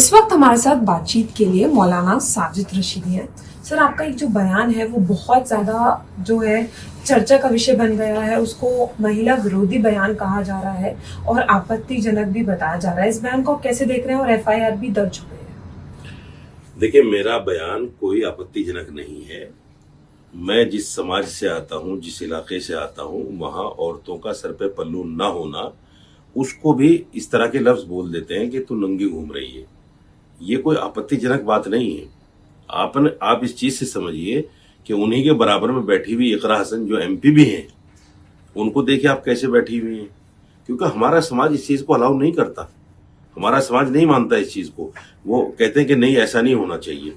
इस वक्त हमारे साथ बातचीत के लिए मौलाना साजिद रशीदी हैं। सर, आपका एक जो बयान है वो बहुत ज़्यादा जो है चर्चा का विषय बन गया है, उसको महिला विरोधी बयान कहा जा रहा है और आपत्तिजनक भी बताया जा रहा है। इस बयान को आप कैसे देख रहे हैं और एफआईआर भी दर्ज हुए हैं? देखिए, मेरा बयान कोई आपत्तिजनक नहीं है। मैं जिस समाज से आता हूँ, जिस इलाके से आता हूँ, वहाँ औरतों का सर पे पल्लू ना होना, उसको भी इस तरह के लफ्ज बोल देते हैं कि तू नंगी घूम रही है। ये कोई आपत्तिजनक बात नहीं है। आप इस चीज से समझिए कि उन्हीं के बराबर में बैठी हुई इकरा हसन जो एमपी भी हैं, उनको देखिए आप कैसे बैठी हुई हैं। क्योंकि हमारा समाज इस चीज को अलाउ नहीं करता, हमारा समाज नहीं मानता इस चीज को। वो कहते हैं कि नहीं, ऐसा नहीं होना चाहिए।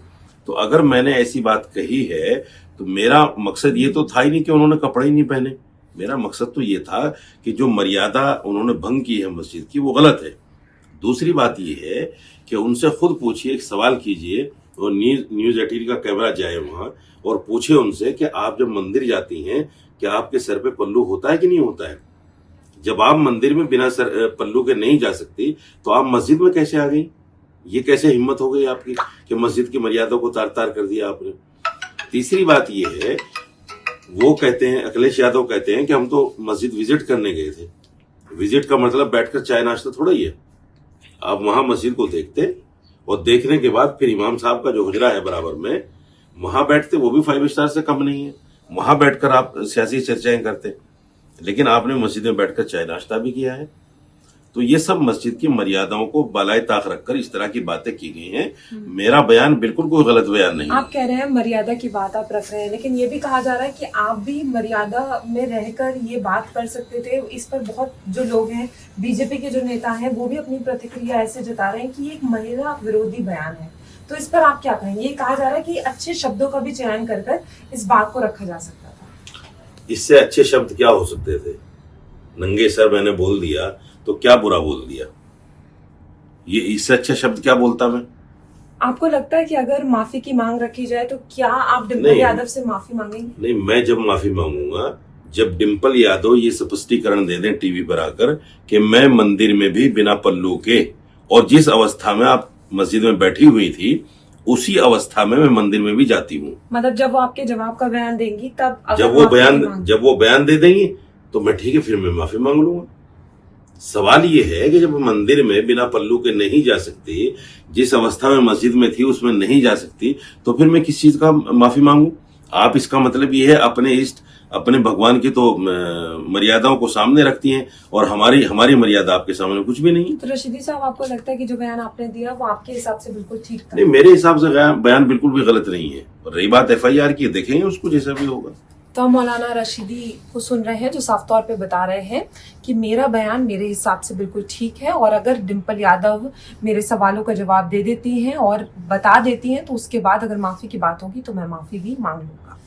तो अगर मैंने ऐसी बात कही है तो मेरा मकसद ये तो था ही नहीं कि उन्होंने कपड़े ही नहीं पहने। मेरा मकसद तो ये था कि जो मर्यादा उन्होंने भंग की है मस्जिद की, वो गलत है। दूसरी बात ये है कि उनसे खुद पूछिए, एक सवाल कीजिए और न्यूज 18 का कैमरा जाए वहां और पूछे उनसे कि आप जब मंदिर जाती हैं क्या आपके सर पे पल्लू होता है कि नहीं होता है? जब आप मंदिर में बिना सर पल्लू के नहीं जा सकती तो आप मस्जिद में कैसे आ गई? ये कैसे हिम्मत हो गई आपकी कि मस्जिद की मर्यादा को तार तार कर दिया आपने? तीसरी बात ये है, वो कहते हैं, अखिलेश यादव कहते हैं कि हम तो मस्जिद विजिट करने गए थे। विजिट का मतलब बैठकर चाय नाश्ता थोड़ा ही है। आप वहां मस्जिद को देखते और देखने के बाद फिर इमाम साहब का जो हुजरा है बराबर में, वहां बैठते, वो भी 5 स्टार से कम नहीं है। वहां बैठकर आप सियासी चर्चाएं करते, लेकिन आपने मस्जिद में बैठकर चाय नाश्ता भी किया है। तो ये सब मस्जिद की मर्यादाओं को बालाए ताक रखकर इस तरह की बातें की गई हैं। मेरा बयान बिल्कुल कोई गलत बयान नहीं। आप कह रहे हैं मर्यादा की बात आप रख रहे हैं, लेकिन ये भी कहा जा रहा है कि आप भी मर्यादा में रहकर ये बात कर सकते थे। इस पर बहुत जो लोग हैं, बीजेपी के जो नेता हैं, वो भी अपनी प्रतिक्रिया ऐसे जता रहे हैं कि ये एक महिला विरोधी बयान है। तो इस पर आप क्या कहेंगे? ये कहा जा रहा है कि अच्छे शब्दों का भी चयन कर इस बात को रखा जा सकता था। इससे अच्छे शब्द क्या हो सकते थे? नंगे सर मैंने बोल दिया तो क्या बुरा बोल दिया? ये इससे अच्छा शब्द क्या बोलता मैं? आपको लगता है कि अगर माफी की मांग रखी जाए तो क्या आप डिम्पल यादव से माफी मांगेंगे? नहीं, मैं जब माफी मांगूंगा जब डिम्पल यादव ये स्पष्टीकरण दे दें टीवी पर आकर कि मैं मंदिर में भी बिना पल्लू के, और जिस अवस्था में आप मस्जिद में बैठी हुई थी उसी अवस्था में मैं मंदिर में भी जाती हूँ। मतलब जब वो आपके जवाब का बयान देंगी तब जब वो बयान दे देंगी तो मैं ठीक है, फिर मैं माफी मांग लूंगा। सवाल ये है कि जब मंदिर में बिना पल्लू के नहीं जा सकती, जिस अवस्था में मस्जिद में थी उसमें नहीं जा सकती, तो फिर मैं किस चीज का माफी मांगू? आप इसका मतलब ये है अपने इष्ट, अपने भगवान की तो मर्यादाओं को सामने रखती हैं और हमारी मर्यादा आपके सामने कुछ भी नहीं। तो रशीदी साहब, आपको लगता है कि जो बयान आपने दिया वो आपके हिसाब से बिल्कुल ठीक था? नहीं, मेरे हिसाब से बयान बिल्कुल भी गलत नहीं है। और रही बात एफआईआर की, देखेंगे उसको जैसा भी होगा। तो हम मौलाना रशीदी को सुन रहे हैं जो साफ तौर पे बता रहे हैं कि मेरा बयान मेरे हिसाब से बिल्कुल ठीक है, और अगर डिम्पल यादव मेरे सवालों का जवाब दे देती हैं और बता देती हैं तो उसके बाद अगर माफी की बात होगी तो मैं माफी भी मांग लूंगा।